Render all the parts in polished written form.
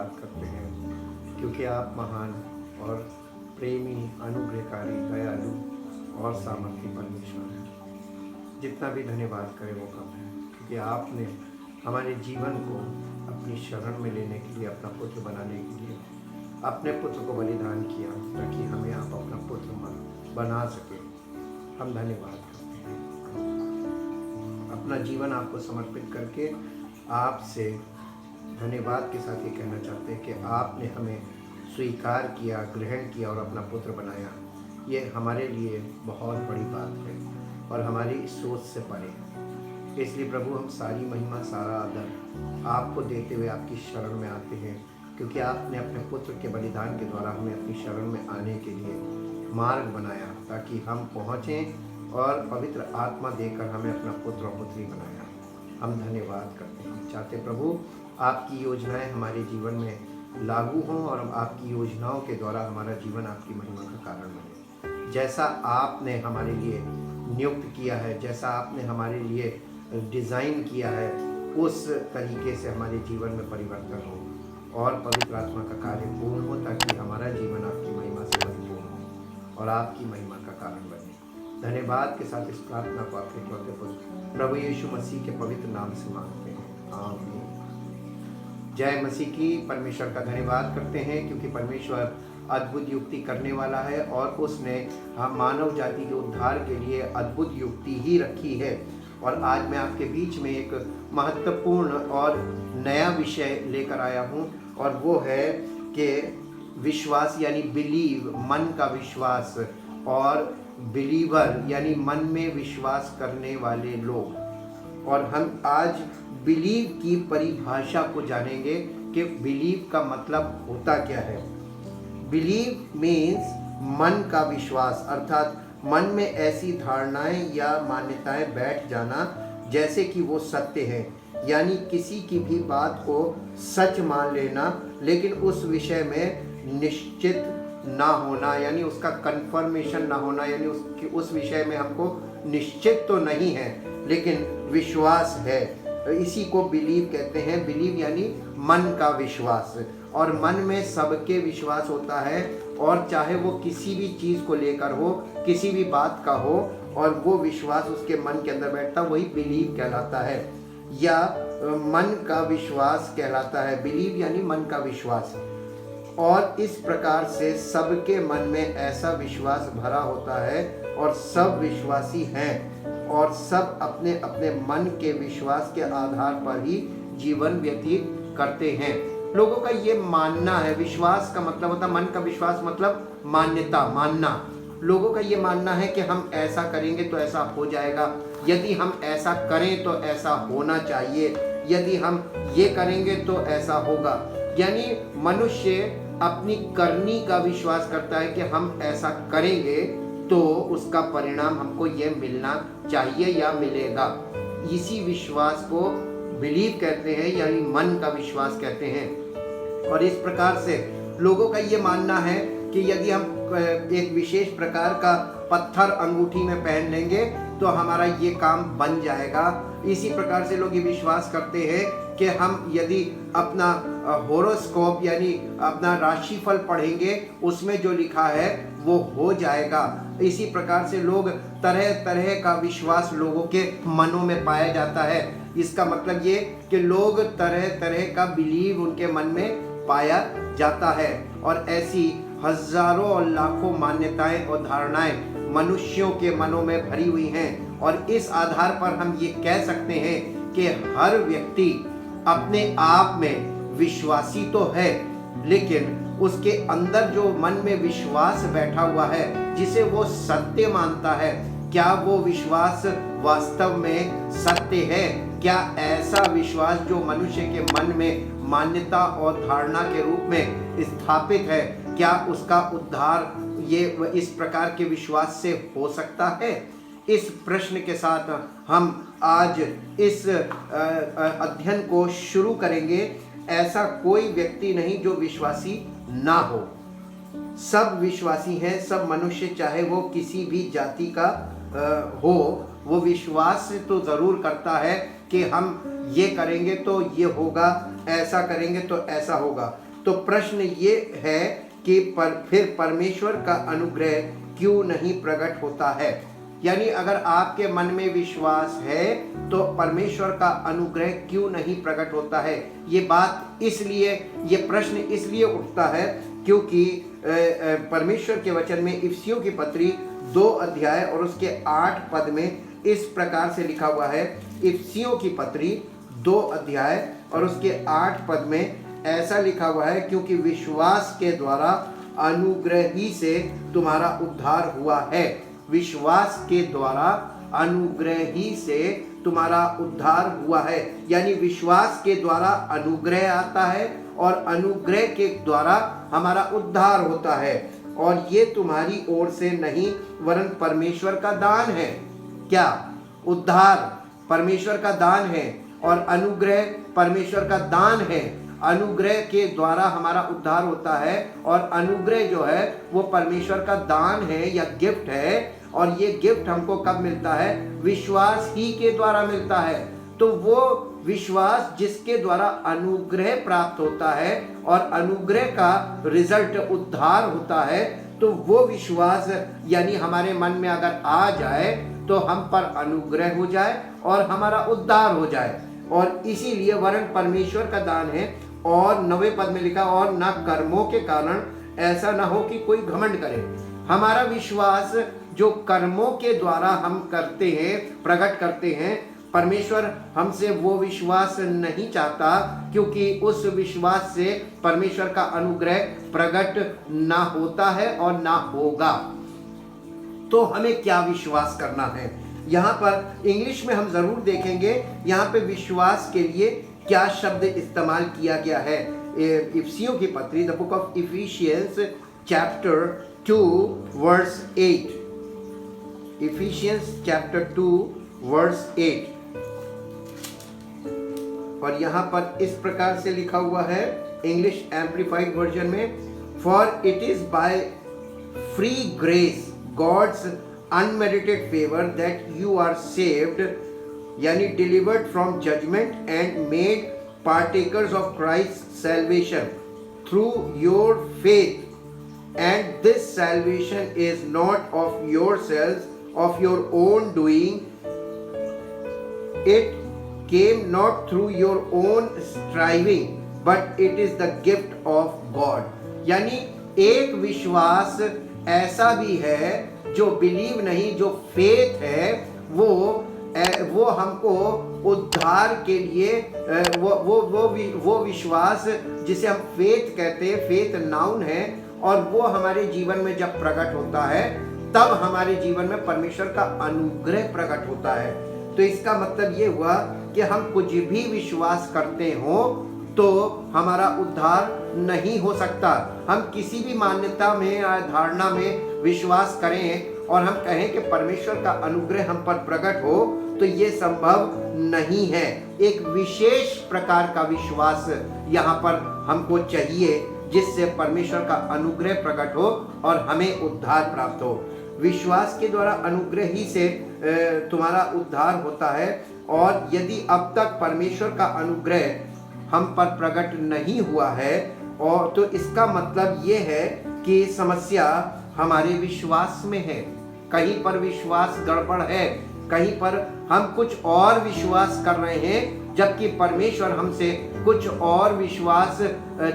धन्यवाद करते हैं, क्योंकि आप महान और प्रेमी, अनुग्रहकारी, दयालु और सामर्थी परमेश्वर हैं। जितना भी धन्यवाद करें वो कम है, क्योंकि आपने हमारे जीवन को अपनी शरण में लेने के लिए, अपना पुत्र बनाने के लिए अपने पुत्र को बलिदान किया, ताकि हमें आप अपना पुत्र बना सके। हम धन्यवाद करते हैं। अपना जीवन आपको समर्पित करके आपसे धन्यवाद के साथ ये कहना चाहते हैं कि आपने हमें स्वीकार किया, ग्रहण किया और अपना पुत्र बनाया। ये हमारे लिए बहुत बड़ी बात है और हमारी सोच से परे है। इसलिए प्रभु, हम सारी महिमा, सारा आदर आपको देते हुए आपकी शरण में आते हैं, क्योंकि आपने अपने पुत्र के बलिदान के द्वारा हमें अपनी शरण में आने के लिए मार्ग बनाया, ताकि हम पहुँचें और पवित्र आत्मा देकर हमें अपना पुत्र और पुत्री बनाया। हम धन्यवाद करते हैं। चाहते प्रभु, आपकी योजनाएं हमारे जीवन में लागू हों और आपकी योजनाओं के द्वारा हमारा जीवन आपकी महिमा का कारण बने। जैसा आपने हमारे लिए नियुक्त किया है, जैसा आपने हमारे लिए डिज़ाइन किया है, उस तरीके से हमारे जीवन में परिवर्तन हो और पवित्र आत्मा का कार्य पूर्ण हो, ताकि हमारा जीवन आपकी महिमा से परिपूर्ण हो और आपकी महिमा का कारण बने। धन्यवाद के साथ इस प्रार्थना को आपके इकलौते पुत्र प्रभु यीशु मसीह के पवित्र नाम से मांगते हैं, आमीन। जय मसीह की। परमेश्वर का धन्यवाद करते हैं, क्योंकि परमेश्वर अद्भुत युक्ति करने वाला है और उसने हम मानव जाति के उद्धार के लिए अद्भुत युक्ति ही रखी है। और आज मैं आपके बीच में एक महत्वपूर्ण और नया विषय लेकर आया हूँ, और वो है कि विश्वास यानी बिलीव, मन का विश्वास, और बिलीवर यानी मन में विश्वास करने वाले लोग। और हम आज बिलीव की परिभाषा को जानेंगे कि बिलीव का मतलब होता क्या है। बिलीव मीन्स मन का विश्वास, अर्थात मन में ऐसी धारणाएं या मान्यताएं बैठ जाना जैसे कि वो सत्य है, यानी किसी की भी बात को सच मान लेना, लेकिन उस विषय में निश्चित ना होना, यानी उसका कंफर्मेशन ना होना, यानी उस विषय में हमको निश्चित तो नहीं है लेकिन विश्वास है। इसी को बिलीव कहते हैं। बिलीव यानी मन का विश्वास, और मन में सबके विश्वास होता है, और चाहे वो किसी भी चीज़ को लेकर हो, किसी भी बात का हो, और वो विश्वास उसके मन के अंदर बैठता, वही बिलीव कहलाता है या मन का विश्वास कहलाता है। बिलीव यानी मन का विश्वास। और इस प्रकार से सबके मन में ऐसा विश्वास भरा होता है और सब विश्वासी हैं, और सब अपने अपने मन के विश्वास के आधार पर ही जीवन व्यतीत करते हैं। लोगों का ये मानना है, विश्वास का मतलब होता है, मन का विश्वास मतलब मान्यता, मानना। लोगों का ये मानना है कि हम ऐसा करेंगे तो ऐसा हो जाएगा, यदि हम ऐसा करें तो ऐसा होना चाहिए, यदि हम ये करेंगे तो ऐसा होगा। यानी मनुष्य अपनी करनी का विश्वास करता है कि हम ऐसा करेंगे तो उसका परिणाम हमको ये मिलना चाहिए या मिलेगा। इसी विश्वास को बिलीव कहते हैं, यानी मन का विश्वास कहते हैं। और इस प्रकार से लोगों का ये मानना है कि यदि हम एक विशेष प्रकार का पत्थर अंगूठी में पहन लेंगे तो हमारा ये काम बन जाएगा। इसी प्रकार से लोग ये विश्वास करते हैं कि हम यदि अपना होरोस्कोप यानी अपना राशिफल पढ़ेंगे, उसमें जो लिखा है वो हो जाएगा। इसी प्रकार से लोग तरह तरह का विश्वास लोगों के मनों में पाया जाता है। इसका मतलब ये कि लोग तरह तरह का बिलीव उनके मन में पाया जाता है, और ऐसी हजारों और लाखों मान्यताएं और धारणाएं मनुष्यों के मनों में भरी हुई हैं। और इस आधार पर हम ये कह सकते हैं कि हर व्यक्ति अपने आप में विश्वासी तो है, लेकिन उसके अंदर जो मन में विश्वास बैठा हुआ है, जिसे वो सत्य मानता है, क्या वो विश्वास वास्तव में सत्य है? क्या ऐसा विश्वास जो मनुष्य के मन में मान्यता और धारणा के रूप में स्थापित है, क्या उसका उद्धार ये इस प्रकार के विश्वास से हो सकता है? इस प्रश्न के साथ हम आज इस अध्ययन को शुरू करेंगे। ऐसा कोई व्यक्ति नहीं जो विश्वासी ना हो, सब विश्वासी हैं। सब मनुष्य चाहे वो किसी भी जाति का हो, वो विश्वास तो ज़रूर करता है कि हम ये करेंगे तो ये होगा, ऐसा करेंगे तो ऐसा होगा। तो प्रश्न ये है कि फिर परमेश्वर का अनुग्रह क्यों नहीं प्रकट होता है। यानी अगर आपके मन में विश्वास है तो परमेश्वर का अनुग्रह क्यों नहीं प्रकट होता है। ये बात इसलिए, ये प्रश्न इसलिए उठता है क्योंकि परमेश्वर के वचन में इफिसियों की पत्री 2 अध्याय और उसके 8 पद में इस प्रकार से लिखा हुआ है। इफिसियों की पत्री 2 अध्याय और उसके 8 पद में ऐसा लिखा हुआ है, क्योंकि विश्वास के द्वारा अनुग्रह ही से तुम्हारा उद्धार हुआ है। विश्वास के द्वारा अनुग्रह ही से तुम्हारा उद्धार हुआ है। यानी विश्वास के द्वारा अनुग्रह आता है और अनुग्रह के द्वारा हमारा उद्धार होता है। और ये तुम्हारी ओर से नहीं वरन परमेश्वर का दान है। क्या? उद्धार परमेश्वर का दान है और अनुग्रह परमेश्वर का दान है। अनुग्रह के द्वारा हमारा उद्धार होता है और अनुग्रह जो है वो परमेश्वर का दान है या गिफ्ट है। और ये गिफ्ट हमको कब मिलता है? विश्वास ही के द्वारा मिलता है। तो वो विश्वास जिसके द्वारा अनुग्रह प्राप्त होता है और अनुग्रह का रिजल्ट उद्धार होता है, तो वो विश्वास यानी हमारे मन में अगर आ जाए तो हम पर अनुग्रह हो जाए और हमारा उद्धार हो जाए। और इसीलिए वरन परमेश्वर का दान है। और 9वें पद में लिखा, और न कर्मों के कारण ऐसा न हो कि कोई घमंड करे। हमारा विश्वास जो कर्मों के द्वारा हम करते हैं, प्रकट करते हैं, परमेश्वर हमसे वो विश्वास नहीं चाहता, क्योंकि उस विश्वास से परमेश्वर का अनुग्रह प्रकट ना होता है और ना होगा। तो हमें क्या विश्वास करना है? यहाँ पर इंग्लिश में हम जरूर देखेंगे यहाँ पे विश्वास के लिए क्या शब्द इस्तेमाल किया गया है। इफिसियों की पत्री, the book of Ephesians chapter 2 verse 8। Ephesians chapter 2 verse 8। और यहाँ पर इस प्रकार से लिखा हुआ है इंग्लिश एम्प्लीफाइड वर्जन में, for it is by free grace God's unmerited favor that you are saved, यानी delivered from judgment and made partakers of Christ's salvation through your faith. And this salvation is not of yourselves, of your own doing. It came not through your own striving, but it is the gift of God. यानी एक विश्वास ऐसा भी है जो believe नहीं, जो faith है, वो हमको उद्धार के लिए वो विश्वास जिसे हम फेथ कहते हैं, फेथ नाउन है, और वो हमारे जीवन में जब प्रकट होता है तब हमारे जीवन में परमेश्वर का अनुग्रह प्रकट होता है। तो इसका मतलब ये हुआ कि हम कुछ भी विश्वास करते हो तो हमारा उद्धार नहीं हो सकता। हम किसी भी मान्यता में या धारणा में विश्वास करें और हम कहें कि परमेश्वर का अनुग्रह हम पर प्रकट हो, तो ये संभव नहीं है। एक विशेष प्रकार का विश्वास यहाँ पर हमको चाहिए जिससे परमेश्वर का अनुग्रह प्रकट हो और हमें उद्धार प्राप्त हो। विश्वास के द्वारा अनुग्रह ही से तुम्हारा उद्धार होता है। और यदि अब तक परमेश्वर का अनुग्रह हम पर प्रकट नहीं हुआ है और तो इसका मतलब ये है कि समस्या हमारे विश्वास में है। कहीं पर विश्वास गड़बड़ है, कहीं पर हम कुछ और विश्वास कर रहे हैं जबकि परमेश्वर हमसे कुछ और विश्वास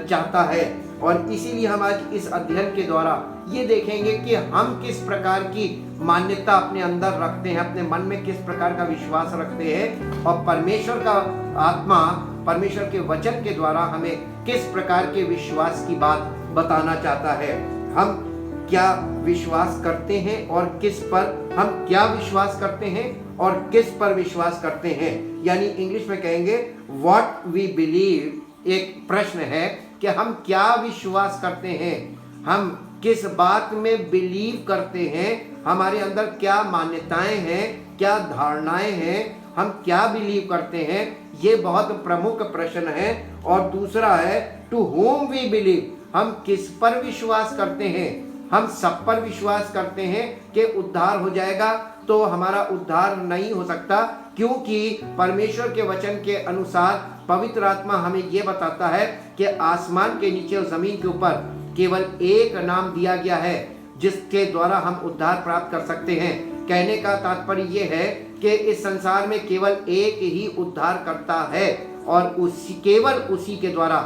चाहता है। और इसीलिए हम आज इस अध्ययन के द्वारा ये देखेंगे कि हम किस प्रकार की मान्यता अपने अंदर रखते हैं, अपने मन में किस प्रकार का विश्वास रखते हैं, और परमेश्वर का आत्मा परमेश्वर के वचन के द्वारा हमें किस प्रकार के विश्वास की बात बताना चाहता है। हम क्या विश्वास करते हैं और किस पर हम क्या विश्वास करते हैं और किस पर विश्वास करते हैं, यानी इंग्लिश में कहेंगे व्हाट वी बिलीव। एक प्रश्न है कि हम क्या विश्वास करते हैं, हम किस बात में बिलीव करते हैं, हमारे अंदर क्या मान्यताएं हैं, क्या धारणाएं हैं, हम क्या बिलीव करते हैं, ये बहुत प्रमुख प्रश्न है। और दूसरा है टू होम वी बिलीव, हम किस पर विश्वास करते हैं। हम सब पर विश्वास करते हैं कि उद्धार हो जाएगा, तो हमारा उद्धार नहीं हो सकता क्योंकि परमेश्वर के वचन के अनुसार पवित्र आत्मा हमें यह बताता है कि आसमान के नीचे और जमीन के ऊपर केवल एक नाम दिया गया है जिसके द्वारा हम उद्धार प्राप्त कर सकते हैं। कहने का तात्पर्य यह है कि इस संसार में केवल एक ही उद्धार करता है और केवल उसी के द्वारा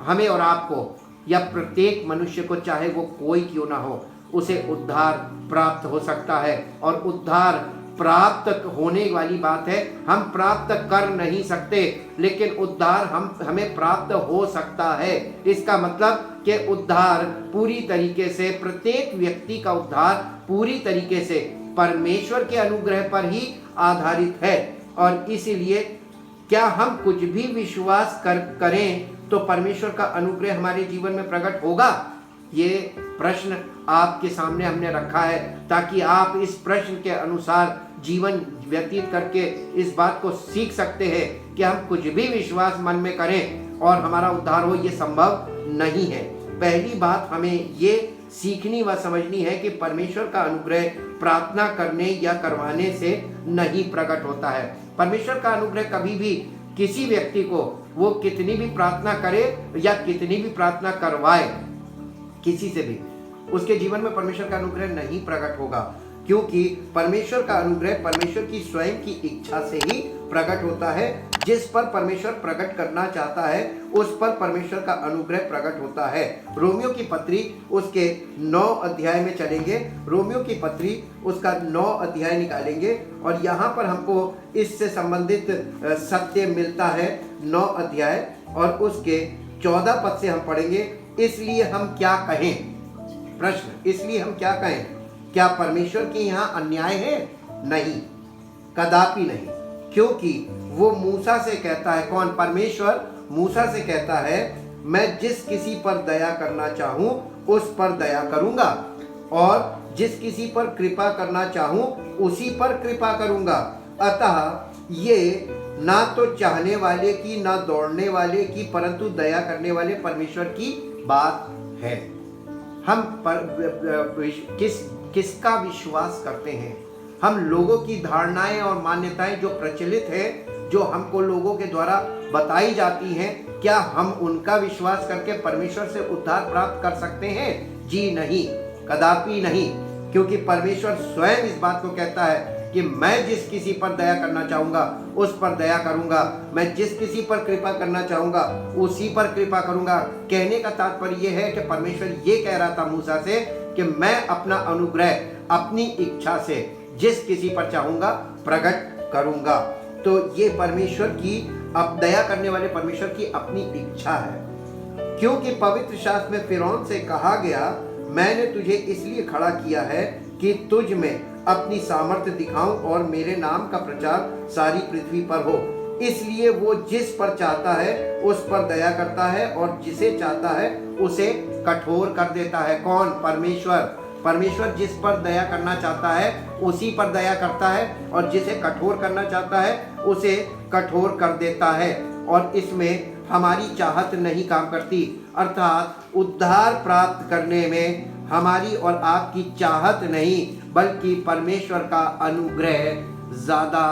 हमें और आपको या प्रत्येक मनुष्य को, चाहे वो कोई क्यों ना हो, उसे उद्धार प्राप्त हो सकता है। और उद्धार प्राप्त होने वाली बात है, हम प्राप्त कर नहीं सकते, लेकिन उद्धार हमें प्राप्त हो सकता है। इसका मतलब कि उद्धार पूरी तरीके से, प्रत्येक व्यक्ति का उद्धार पूरी तरीके से परमेश्वर के अनुग्रह पर ही आधारित है। और इसीलिए क्या हम कुछ भी विश्वास करें तो परमेश्वर का अनुग्रह हमारे जीवन में प्रकट होगा? ये प्रश्न आपके सामने हमने रखा है ताकि आप इस प्रश्न के अनुसार जीवन व्यतीत करके इस बात को सीख सकते हैं कि हम कुछ भी विश्वास मन में करें और हमारा उद्धार हो, ये संभव नहीं है। पहली बात हमें ये सीखनी व समझनी है कि परमेश्वर का अनुग्रह प्रार्थना करने या करवाने से नहीं प्रकट होता है। परमेश्वर का अनुग्रह कभी भी किसी व्यक्ति को, वो कितनी भी प्रार्थना करे या कितनी भी प्रार्थना करवाए, किसी से भी उसके जीवन में परमेश्वर का अनुग्रह नहीं प्रकट होगा, क्योंकि परमेश्वर का अनुग्रह परमेश्वर की स्वयं की इच्छा से ही प्रकट होता है। जिस पर परमेश्वर प्रकट करना चाहता है उस पर परमेश्वर का अनुग्रह प्रकट होता है। रोमियो की पत्री उसके 9 अध्याय में चलेंगे, रोमियो की पत्री उसका 9 अध्याय निकालेंगे और यहाँ पर हमको इससे संबंधित सत्य मिलता है। 9 अध्याय और उसके 14 पद से हम पढ़ेंगे। इसलिए हम क्या कहें? प्रश्न, इसलिए हम क्या कहें? क्या परमेश्वर के यहाँ अन्याय है? नहीं, कदापि नहीं, क्योंकि वो मूसा से कहता है, कौन? परमेश्वर मूसा से कहता है, मैं जिस किसी पर दया करना चाहूं उस पर दया करूंगा और जिस किसी पर कृपा करना चाहूं उसी पर कृपा करूंगा। अतः ये ना तो चाहने वाले की ना दौड़ने वाले की परंतु दया करने वाले परमेश्वर की बात है। हम किसका विश्वास करते हैं? हम लोगों की धारणाएं और मान्यताएं जो प्रचलित है, जो हमको लोगों के द्वारा बताई जाती हैं, क्या हम उनका विश्वास करके परमेश्वर से उद्धार प्राप्त कर सकते हैं? जी नहीं, कदापि नहीं, क्योंकि परमेश्वर स्वयं इस बात को कहता है कि मैं जिस किसी पर दया करना चाहूंगा उस पर दया करूंगा, मैं जिस किसी पर कृपा करना चाहूंगा उसी पर कृपा करूंगा। कहने का तात्पर्य यह है कि परमेश्वर ये कह रहा था मूसा से कि मैं अपना अनुग्रह अपनी इच्छा से जिस किसी पर चाहूंगा प्रकट करूंगा। तो ये परमेश्वर की, अब दया करने वाले परमेश्वर की अपनी इच्छा है, क्योंकि पवित्र शास्त्र में फिरौन से कहा गया, मैंने तुझे इसलिए खड़ा किया है कि तुझ में अपनी सामर्थ्य दिखाऊं और मेरे नाम का प्रचार सारी पृथ्वी पर हो। इसलिए वो जिस पर चाहता है उस पर दया करता है और जिसे चाहता है उसे कठोर कर देता है। कौन? परमेश्वर। परमेश्वर जिस पर दया करना चाहता है उसी पर दया करता है और जिसे कठोर करना चाहता है उसे कठोर कर देता है। और इसमें हमारी चाहत नहीं काम करती, अर्थात उद्धार प्राप्त करने में हमारी और आपकी चाहत नहीं बल्कि परमेश्वर का अनुग्रह ज्यादा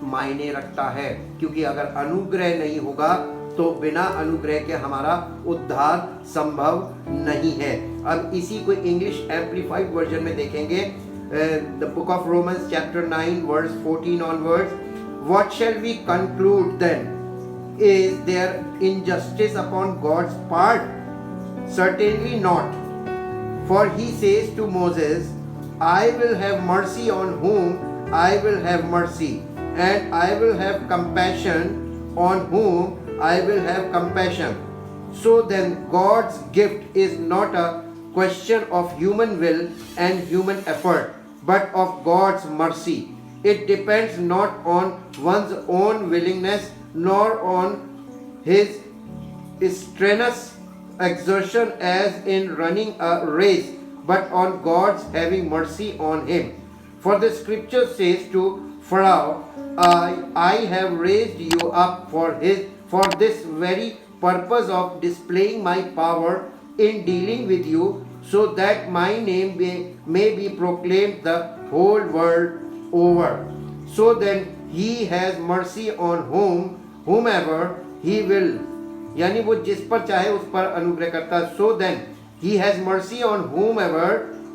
मायने रखता है। क्योंकि अगर अनुग्रह नहीं होगा तो बिना अनुग्रह के हमारा उद्धार संभव नहीं है। अब इसी को इंग्लिश एम्प्लीफाइड वर्जन में देखेंगे, the book of Romans chapter 9 verse 14 onwards. What shall we conclude then? Is there injustice upon God's part? Certainly not, for he says to Moses, I will have mercy on whom I will have mercy, and I will have compassion on whom I will have compassion. So then God's gift is not a question of human will and human effort, but of God's mercy. It depends not on one's own willingness nor on his strenuous exertion as in running a race, but on God's having mercy on him. For the scripture says to Pharaoh, I have raised you up for this very purpose of displaying my power in dealing with you, so that my name may be proclaimed the whole world over. So then he has mercy on whomever he will, यानी वो जिस पर चाहे उस पर अनुग्रह करता है. So then he has mercy on whomever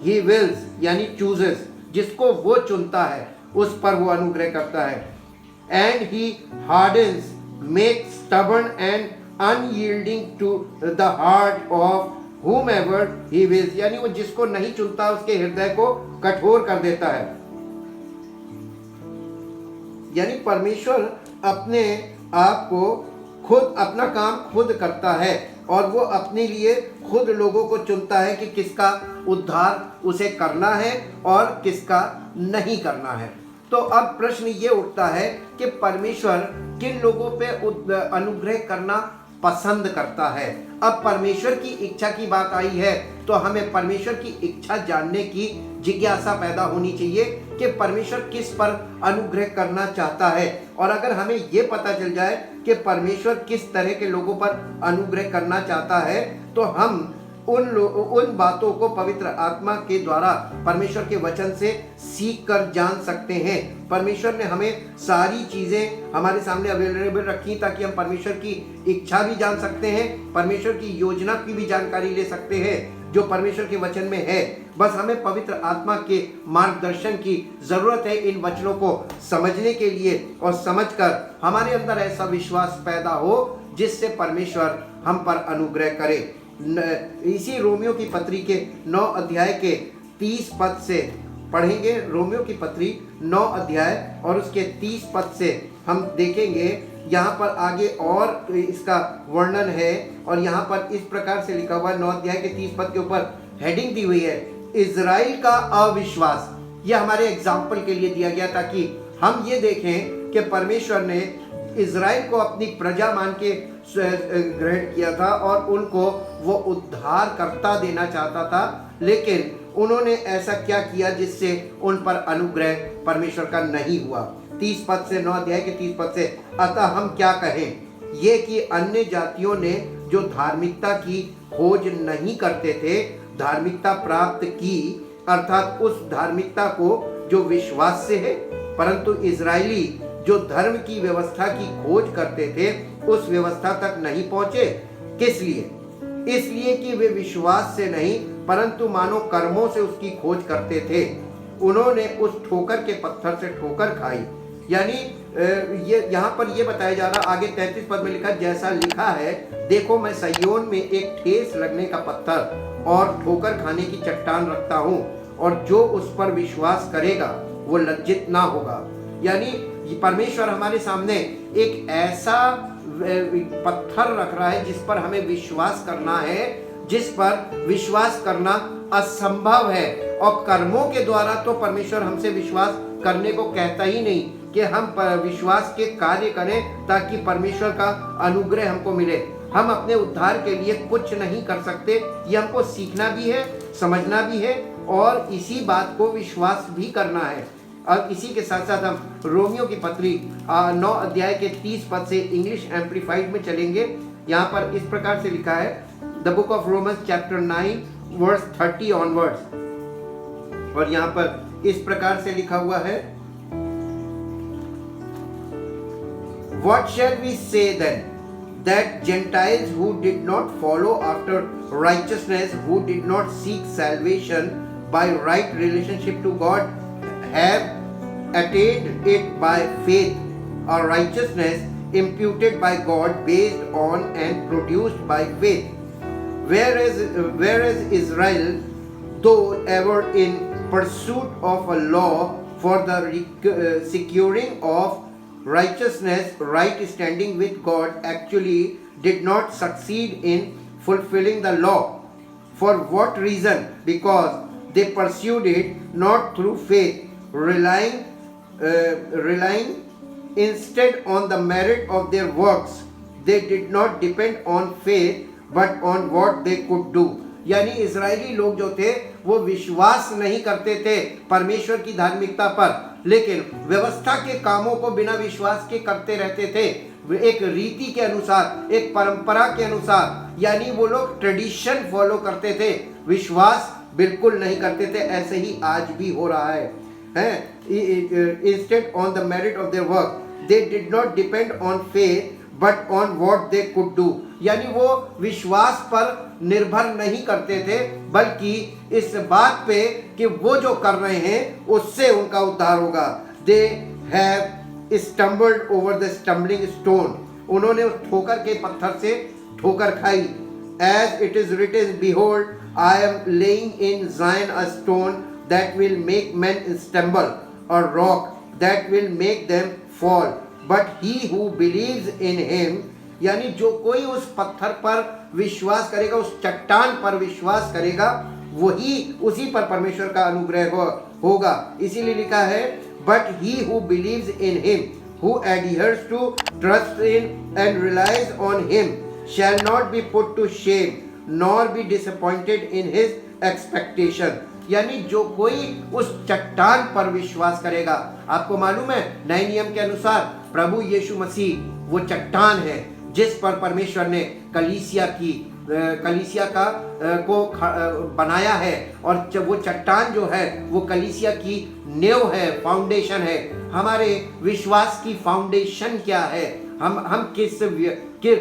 he wills, यानी chooses, जिसको वो चुनता है उस पर वो अनुग्रह करता है. And he hardens, makes stubborn and unyielding to the heart of whomever he wills, यानी वो जिसको नहीं चुनता उसके हृदय को कठोर कर देता है. यानी परमेश्वर अपने आप को खुद अपना काम खुद करता है और वो अपने लिए खुद लोगों को चुनता है कि किसका उद्धार उसे करना है और किसका नहीं करना है. तो अब प्रश्न ये उठता है कि परमेश्वर किन लोगों पे अनुग्रह करना पसंद करता है. अब परमेश्वर की इच्छा की बात आई है तो हमें परमेश्वर की इच्छा जानने की जिज्ञासा पैदा होनी चाहिए कि परमेश्वर किस पर अनुग्रह करना चाहता है. और अगर हमें ये पता चल जाए कि परमेश्वर किस तरह के लोगों पर अनुग्रह करना चाहता है तो हम उन बातों को पवित्र आत्मा के द्वारा परमेश्वर के वचन से सीख कर जान सकते हैं. परमेश्वर ने हमें सारी चीज़ें हमारे सामने अवेलेबल रखी ताकि हम परमेश्वर की इच्छा भी जान सकते हैं, परमेश्वर की योजना की भी जानकारी ले सकते हैं जो परमेश्वर के वचन में है. बस हमें पवित्र आत्मा के मार्गदर्शन की ज़रूरत है इन वचनों को समझने के लिए और समझकर हमारे अंदर ऐसा विश्वास पैदा हो जिससे परमेश्वर हम पर अनुग्रह करे. इसी रोमियो की पत्री के 9 अध्याय के 30 पद से पढ़ेंगे. रोमियो की पत्री 9 अध्याय और उसके 30 पद से हम देखेंगे. यहाँ पर आगे और इसका वर्णन है और यहाँ पर इस प्रकार से लिखा हुआ है. 9 अध्याय के 30 पद के ऊपर हेडिंग दी हुई है, इजराइल का अविश्वास. यह हमारे एग्जाम्पल के लिए दिया गया ताकि हम ये देखें कि परमेश्वर ने इजराइल को अपनी प्रजा मान के ग्रहण किया था और उनको वो उद्धार करता देना चाहता था, लेकिन उन्होंने ऐसा क्या किया जिससे उन पर अनुग्रह परमेश्वर का नहीं हुआ. 30 पद से 9 अध्याय के 30 पद से, अतः हम क्या कहें ये कि अन्य जातियों ने जो धार्मिकता की खोज नहीं करते थे धार्मिकता प्राप्त की, अर्थात उस धार्मिकता को जो विश्वास से है, परंतु इजरायली जो धर्म की व्यवस्था की खोज करते थे उस व्यवस्था तक नहीं पहुंचे. किस लिए? इसलिए कि वे विश्वास से नहीं परंतु मानो कर्मों से उसकी खोज करते थे. उन्होंने उस ठोकर के पत्थर से ठोकर खाई. यानी ये यहाँ पर ये बताया जा रहा, आगे 33 पद में लिखा, जैसा लिखा है, देखो मैं सिय्योन में एक ठेस लगने का पत्थर और ठोकर खाने की चट्टान रखता हूँ और जो उस पर विश्वास करेगा वो लज्जित ना होगा. यानी परमेश्वर हमारे सामने एक ऐसा पत्थर रख रहा है जिस पर हमें विश्वास करना है, जिस पर विश्वास करना असंभव है. और कर्मों के द्वारा तो परमेश्वर हमसे विश्वास करने को कहता ही नहीं कि हम विश्वास के कार्य करें ताकि परमेश्वर का अनुग्रह हमको मिले. हम अपने उद्धार के लिए कुछ नहीं कर सकते. ये हमको सीखना भी है, समझना भी है और इसी बात को विश्वास भी करना है. और इसी के साथ साथ हम रोमियो की पत्री 9 अध्याय के 30 पद से इंग्लिश एम्प्लीफाइड में चलेंगे. यहाँ पर इस प्रकार से लिखा है, the book of Romans chapter 9 verse 30 onwards. और यहाँ पर इस प्रकार से लिखा हुआ है, What shall we say then? That Gentiles who did not follow after righteousness, who did not seek salvation by right relationship to God, have attained it by faith, or righteousness imputed by God based on and produced by faith. Whereas Israel, though ever in pursuit of a law for the securing of righteousness, right standing with God, actually did not succeed in fulfilling the law. For what reason? Because they pursued it not through faith, relying instead on the merit of their works. They did not depend on faith but on what they could do. यानी Israeli लोग जो थे वो विश्वास नहीं करते थे परमेश्वर की धार्मिकता पर, लेकिन व्यवस्था के कामों को बिना विश्वास के करते रहते थे. एक रीति के अनुसार, एक परंपरा के अनुसार, यानी वो लोग ट्रेडिशन फॉलो करते थे, विश्वास बिल्कुल नहीं करते थे. ऐसे ही आज भी हो रहा है. Instead on the merit of their work, they did not depend on faith but on what they could do. यानी वो विश्वास पर निर्भर नहीं करते थे, बल्कि इस बात पे कि वो जो कर रहे हैं उससे उनका उद्धार होगा। They have stumbled over the stumbling stone, उन्होंने उस ठोकर के पत्थर से ठोकर खाई। As it is written, behold I am laying in Zion a stone that will make man stumble, और rock that will make them fall, but he who believes in him, यानी जो कोई उस पत्थर पर विश्वास करेगा, उस चट्टान पर विश्वास करेगा, वही उसी पर परमेश्वर का अनुग्रह होगा। इसीलिए लिखा है, but he who believes in him, who adheres to trust in and relies on him shall not be put to shame nor be disappointed in his expectation। यानी जो कोई उस चट्टान पर विश्वास करेगा, आपको मालूम है नए नियम के अनुसार प्रभु यीशु मसीह वो चट्टान है जिस पर परमेश्वर ने कलीसिया का को बनाया है, और जब वो चट्टान जो है वो कलीसिया की नींव है, फाउंडेशन है। हमारे विश्वास की फाउंडेशन क्या है? हम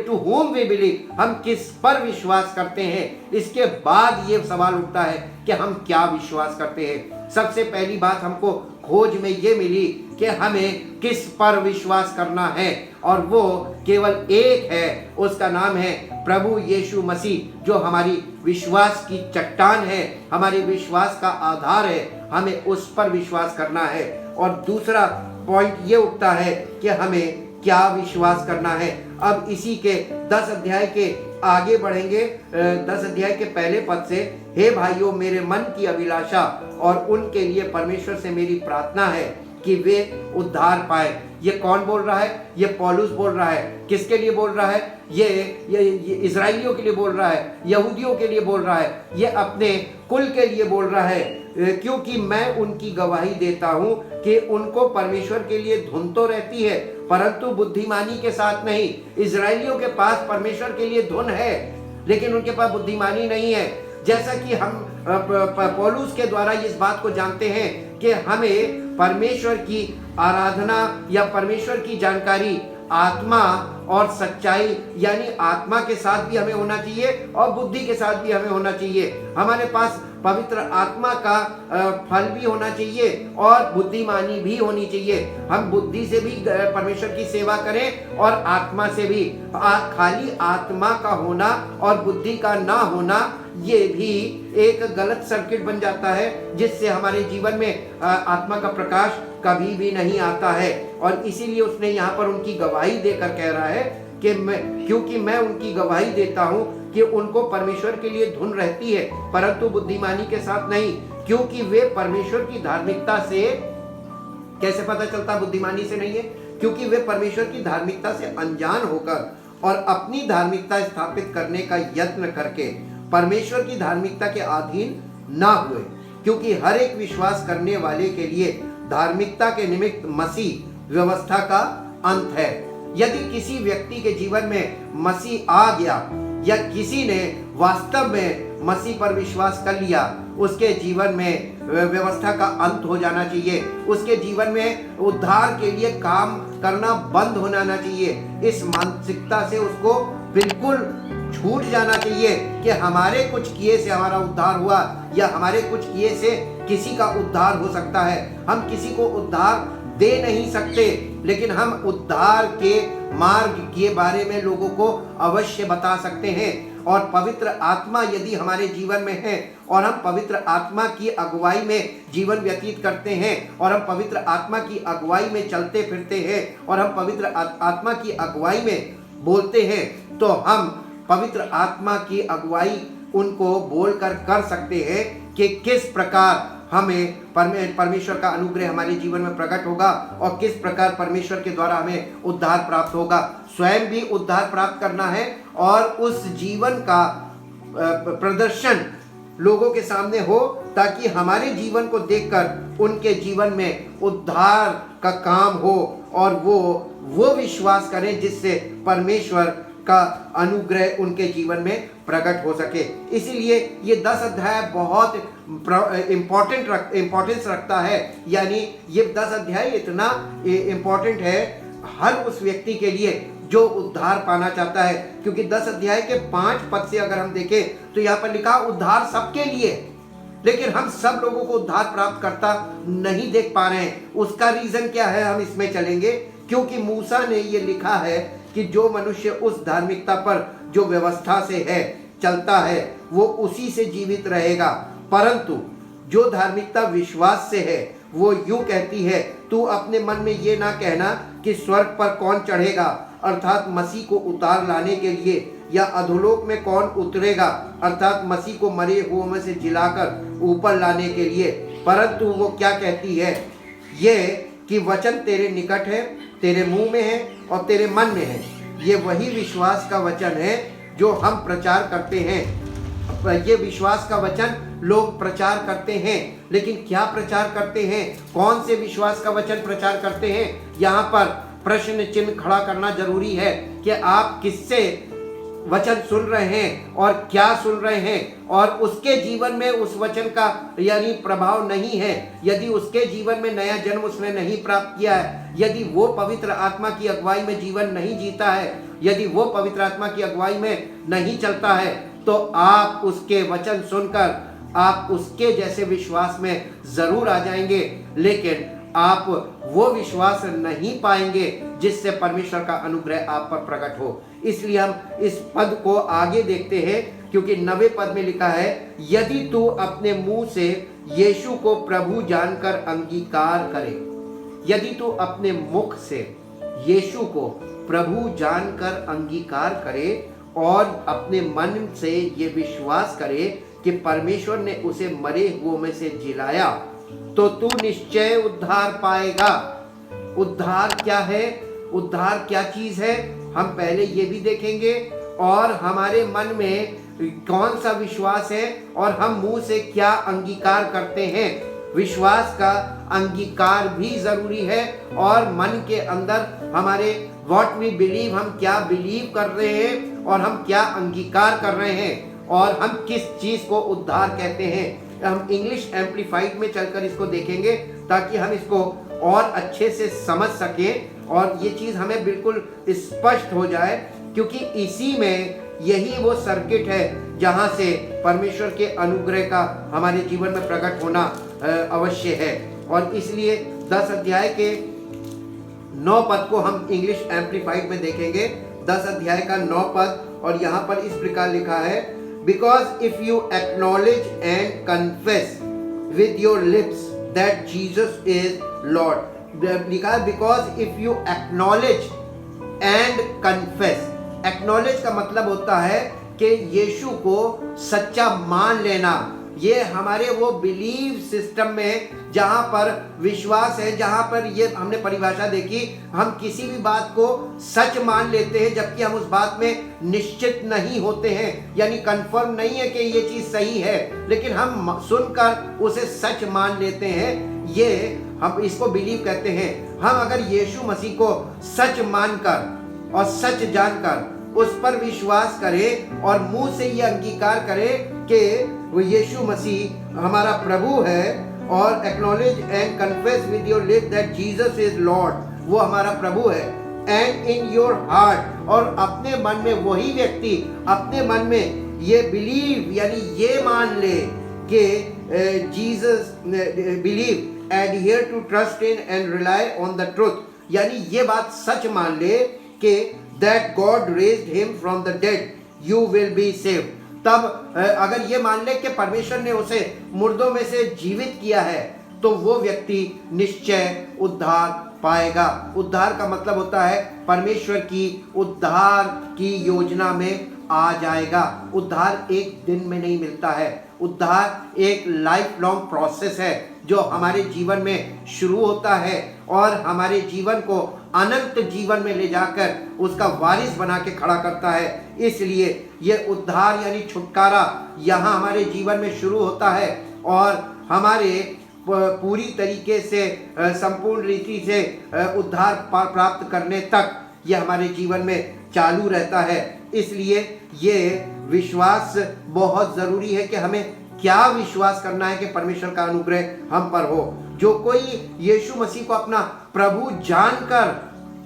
टू होम वी बिलीव, हम किस पर विश्वास करते हैं। इसके बाद ये सवाल उठता है कि हम क्या विश्वास करते हैं। सबसे पहली बात हमको खोज में ये मिली कि हमें किस पर विश्वास करना है, और वो केवल एक है, उसका नाम है प्रभु यीशु मसीह, जो हमारी विश्वास की चट्टान है, हमारे विश्वास का आधार है। हमें उस पर विश्वास करना है। और दूसरा पॉइंट ये उठता है कि हमें क्या विश्वास करना है। अब इसी के 10 अध्याय के आगे बढ़ेंगे। 10 अध्याय के पहले पद से, हे भाइयों, मेरे मन की अभिलाषा और उनके लिए परमेश्वर से मेरी प्रार्थना है कि वे उद्धार पाए। ये कौन बोल रहा है? ये पौलुस बोल रहा है। किसके लिए बोल रहा है? ये इजराइलियों के लिए बोल रहा है, यहूदियों के लिए बोल रहा है, ये अपने कुल के लिए बोल रहा है। क्योंकि मैं उनकी गवाही देता हूँ कि उनको परमेश्वर के लिए धुन तो रहती है, परंतु बुद्धिमानी के साथ नहीं। इजराइलियों के पास परमेश्वर के लिए धुन है, लेकिन उनके पास बुद्धिमानी नहीं है। जैसा कि हम पौलुस के द्वारा इस बात को जानते हैं कि हमें परमेश्वर की आराधना या परमेश्वर की जानकारी आत्मा और सच्चाई, यानी आत्मा के साथ भी हमें होना चाहिए और बुद्धि के साथ भी हमें होना चाहिए। हमारे पास पवित्र आत्मा का फल भी होना चाहिए और बुद्धिमानी भी होनी चाहिए। हम बुद्धि से भी परमेश्वर की सेवा करें और आत्मा से भी। खाली आत्मा का होना और बुद्धि का ना होना, ये भी एक गलत सर्किट बन जाता है, जिससे हमारे जीवन में आत्मा का प्रकाश कभी भी नहीं आता है। और इसीलिए उसने यहाँ पर उनकी गवाही देकर कह रहा है कि क्योंकि मैं उनकी गवाही देता हूँ कि उनको परमेश्वर के लिए धुन रहती है, परंतु बुद्धिमानी के साथ नहीं। क्योंकि वे परमेश्वर की धार्मिकता से, कैसे पता चलता बुद्धिमानी से नहीं है? क्योंकि वे परमेश्वर की धार्मिकता से अनजान होकर और अपनी धार्मिकता स्थापित करने का यत्न करके परमेश्वर की धार्मिकता के अधीन ना हुए। क्योंकि हर एक विश्वास करने वाले के लिए धार्मिकता के निमित्त मसीह व्यवस्था का अंत है। यदि किसी व्यक्ति के जीवन में मसीह आ गया या किसी ने वास्तव में मसीह पर विश्वास कर लिया, उसके जीवन में व्यवस्था का अंत हो जाना चाहिए। उसके जीवन में उद्धार के लिए काम करना बंद हो जाना चाहिए। इस मानसिकता से उसको बिल्कुल छूट जाना चाहिए कि हमारे कुछ किए से हमारा उद्धार हुआ या हमारे कुछ किए से किसी का उद्धार हो सकता है। हम किसी को उद्धार दे नहीं सकते, लेकिन हम उद्धार के मार्ग के बारे में लोगों को अवश्य बता सकते हैं। और पवित्र आत्मा यदि हमारे जीवन में है और हम पवित्र आत्मा की अगुवाई में जीवन व्यतीत करते हैं और हम पवित्र आत्मा की अगुवाई में चलते फिरते हैं और हम पवित्र आत्मा की अगुवाई में बोलते हैं, तो हम पवित्र आत्मा की अगुवाई उनको बोलकर कर सकते हैं कि किस प्रकार हमें परमेश्वर का अनुग्रह हमारे जीवन में प्रकट होगा और किस प्रकार परमेश्वर के द्वारा हमें उद्धार प्राप्त होगा। स्वयं भी उद्धार प्राप्त करना है और उस जीवन का प्रदर्शन लोगों के सामने हो, ताकि हमारे जीवन को देखकर उनके जीवन में उद्धार का काम हो और वो विश्वास करें जिससे परमेश्वर का अनुग्रह उनके जीवन में प्रकट हो सके। इसीलिए ये 10 अध्याय बहुत इम्पोर्टेंस रखता है। यानी ये 10 अध्याय इतना इम्पोर्टेंट है हर उस व्यक्ति के लिए जो उद्धार पाना चाहता है, क्योंकि 10 अध्याय के 5 पद से अगर हम देखें तो यहाँ पर लिखा उद्धार सबके लिए, लेकिन हम सब लोगों को उद्धार प्राप्त करता नहीं देख पा रहे हैं। उसका रीजन क्या है, हम इसमें चलेंगे। क्योंकि मूसा ने ये लिखा है कि जो मनुष्य उस धार्मिकता पर जो व्यवस्था से है चलता है वो उसी से जीवित रहेगा, परंतु जो धार्मिकता विश्वास से है वो यूं कहती है, तू अपने मन में ये ना कहना कि स्वर्ग पर कौन चढ़ेगा, अर्थात मसीह को उतार लाने के लिए, या अधोलोक में कौन उतरेगा, अर्थात मसीह को मरे हुओं में से जिलाकर ऊपर लाने के लिए। परंतु वो क्या कहती है, ये कि वचन तेरे निकट है, तेरे मुंह में है और तेरे मन में है। ये वही विश्वास का वचन है जो हम प्रचार करते हैं। ये विश्वास का वचन लोग प्रचार करते हैं, लेकिन क्या प्रचार करते हैं, कौन से विश्वास का वचन प्रचार करते हैं, यहाँ पर प्रश्न चिन्ह खड़ा करना जरूरी है कि आप किससे वचन सुन रहे हैं और क्या सुन रहे हैं, और उसके जीवन में उस वचन का यानी प्रभाव नहीं है, यदि उसके जीवन में नया जन्म उसने नहीं प्राप्त किया है, यदि वो पवित्र आत्मा की अगुवाई में जीवन नहीं जीता है, यदि वो पवित्र आत्मा की अगुवाई में नहीं चलता है, तो आप उसके वचन सुनकर आप उसके जैसे विश्वास में जरूर आ जाएंगे, लेकिन आप वो विश्वास नहीं पाएंगे जिससे परमेश्वर का अनुग्रह आप पर प्रकट हो। इसलिए हम इस पद को आगे देखते हैं, क्योंकि 9वें पद में लिखा है, यदि तू अपने मुंह से यीशु को प्रभु जानकर अंगीकार करे, यदि तू अपने मुख से यीशु को प्रभु जानकर अंगीकार करे और अपने मन से ये विश्वास करे कि परमेश्वर ने उसे मरे हुओं में से जिलाया, तो तू निश्चय उद्धार पाएगा। उद्धार क्या है, उद्धार क्या चीज है, हम पहले ये भी देखेंगे, और हमारे मन में कौन सा विश्वास है और हम मुंह से क्या अंगीकार करते हैं। विश्वास का अंगीकार भी जरूरी है, और मन के अंदर हमारे व्हाट वी बिलीव, हम क्या बिलीव कर रहे हैं और हम क्या अंगीकार कर रहे हैं, और हम किस चीज को उद्धार कहते हैं। हम इंग्लिश एम्प्लीफाइड में चलकर इसको देखेंगे ताकि हम इसको और अच्छे से समझ सकें और ये चीज़ हमें बिल्कुल स्पष्ट हो जाए, क्योंकि इसी में यही वो सर्किट है जहाँ से परमेश्वर के अनुग्रह का हमारे जीवन में प्रकट होना अवश्य है। और इसलिए 10 अध्याय के 9 पद को हम इंग्लिश एम्प्लीफाइड में देखेंगे। 10 अध्याय का 9 पद, और यहाँ पर इस प्रकार लिखा है, Because if you acknowledge and confess with your lips that Jesus is Lord, लिखा है because if you acknowledge and confess, acknowledge का मतलब होता है कि यीशु को सच्चा मान लेना। ये हमारे वो बिलीव सिस्टम में जहाँ पर विश्वास है, जहाँ पर ये हमने परिभाषा देखी, हम किसी भी बात को सच मान लेते हैं जबकि हम उस बात में निश्चित नहीं होते हैं, यानी कंफर्म नहीं है कि ये चीज़ सही है, लेकिन हम सुनकर उसे सच मान लेते हैं। ये हम इसको बिलीव कहते हैं। हम अगर यीशु मसीह को सच मानकर और सच जानकर उस पर विश्वास करें और मुंह से ये अंगीकार करें कि वो यीशु मसीह हमारा प्रभु है, और acknowledge and confess with your lip that Jesus is Lord, वो हमारा प्रभु है, एंड इन योर हार्ट, और अपने मन में वही व्यक्ति अपने मन में ये बिलीव यानी ये मान ले कि Jesus believe adhere to trust in and rely on the truth, यानी ये बात सच मान ले कि that God raised him from the dead you will be saved. तब अगर ये मान ले कि परमेश्वर ने उसे मुर्दों में से जीवित किया है, तो वो व्यक्ति निश्चय उद्धार पाएगा। उद्धार का मतलब होता है परमेश्वर की उद्धार की योजना में आ जाएगा। उद्धार एक दिन में नहीं मिलता है, उद्धार एक लाइफ लॉन्ग प्रोसेस है जो हमारे जीवन में शुरू होता है और हमारे जीवन को अनंत जीवन में ले जाकर उसका वारिस बना के खड़ा करता है। इसलिए ये उद्धार यानी छुटकारा यहाँ हमारे जीवन में शुरू होता है और हमारे पूरी तरीके से संपूर्ण रीति से उद्धार प्राप्त करने तक ये हमारे जीवन में चालू रहता है। इसलिए ये विश्वास बहुत ज़रूरी है कि हमें क्या विश्वास करना है कि परमेश्वर का अनुग्रह हम पर हो। जो कोई यीशु मसीह को अपना प्रभु जानकर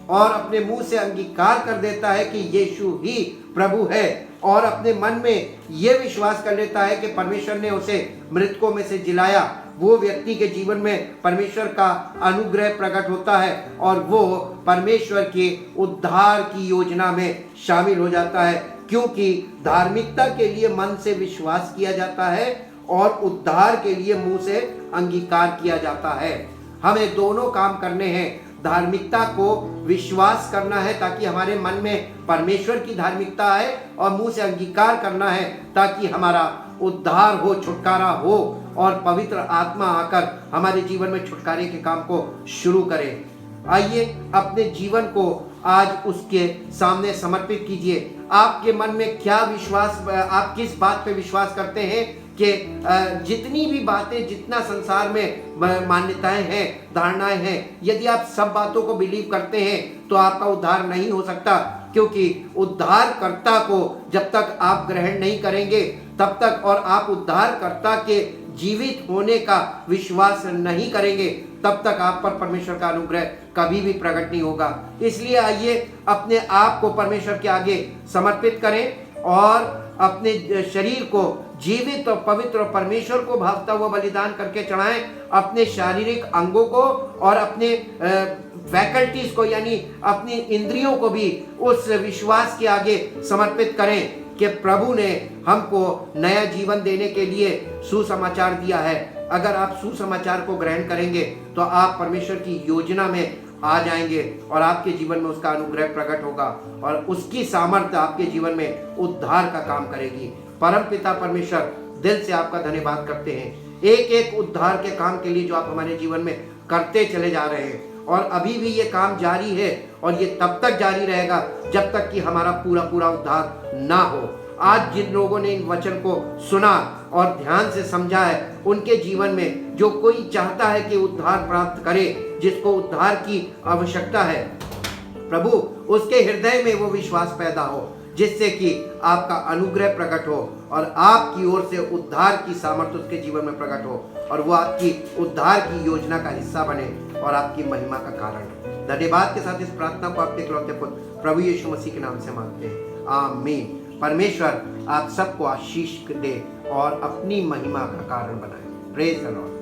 और अपने मुंह से अंगीकार कर देता है कि यीशु ही प्रभु है और अपने मन में यह विश्वास कर लेता है कि परमेश्वर ने उसे मृतकों में से जिलाया, वो व्यक्ति के जीवन में परमेश्वर का अनुग्रह प्रकट होता है और वो परमेश्वर के उद्धार की योजना में शामिल हो जाता है। क्योंकि धार्मिकता के लिए मन से विश्वास किया जाता है और उद्धार के लिए मुंह से अंगीकार किया जाता है। हमें दोनों काम करने हैं। धार्मिकता को विश्वास करना है ताकि हमारे मन में परमेश्वर की धार्मिकता आए और मुंह से अंगीकार करना है ताकि हमारा उद्धार हो, छुटकारा हो और पवित्र आत्मा आकर हमारे जीवन में छुटकारे के काम को शुरू करे। आइए अपने जीवन को आज उसके सामने समर्पित कीजिए। आपके मन में क्या विश्वास, आप किस बात पे विश्वास करते हैं कि जितनी भी बातें, जितना संसार में मान्यताएं हैं, धारणाएं हैं, यदि आप सब बातों को बिलीव करते हैं तो आपका उद्धार नहीं हो सकता। क्योंकि उद्धारकर्ता को जब तक आप ग्रहण नहीं करेंगे तब तक, और आप उद्धारकर्ता के जीवित होने का विश्वास नहीं करेंगे तब तक आप पर परमेश्वर का अनुग्रह कभी भी प्रकट नहीं होगा। इसलिए आइए अपने आप को परमेश्वर के आगे समर्पित करें और अपने शरीर को जीवित और पवित्र और परमेश्वर को भावता हुआ बलिदान करके चढ़ाएं। अपने शारीरिक अंगों को और अपने फैकल्टीज को यानी अपनी इंद्रियों को भी उस विश्वास के आगे समर्पित करें कि प्रभु ने हमको नया जीवन देने के लिए सुसमाचार दिया है। अगर आप सुसमाचार को ग्रहण करेंगे तो आप परमेश्वर की योजना में आ जाएंगे और आपके जीवन में उसका अनुग्रह प्रकट होगा और उसकी सामर्थ्य आपके जीवन में उद्धार का काम करेगी। परम पिता परमेश्वर, दिल से आपका धन्यवाद करते हैं एक एक उद्धार के काम के लिए जो आप हमारे जीवन में करते चले जा रहे हैं, और अभी भी ये काम जारी है और ये तब तक जारी रहेगा जब तक कि हमारा पूरा पूरा उद्धार ना हो। आज जिन लोगों ने इन वचन को सुना और ध्यान से समझा है, उनके जीवन में जो कोई चाहता है कि उद्धार प्राप्त करे, जिसको उद्धार की आवश्यकता है, प्रभु उसके हृदय में वो विश्वास पैदा हो जिससे कि आपका अनुग्रह प्रकट हो और आपकी ओर से उद्धार की सामर्थ्य उसके जीवन में प्रकट हो और वो आपकी उद्धार की योजना का हिस्सा बने और आपकी महिमा का कारण। धन्यवाद के साथ इस प्रार्थना को आपके इकलौते पुत्र प्रभु यीशु मसीह के नाम से मांगते हैं, आमीन। परमेश्वर आप सबको आशीष दे और अपनी महिमा का कारण बनाए। Praise the Lord.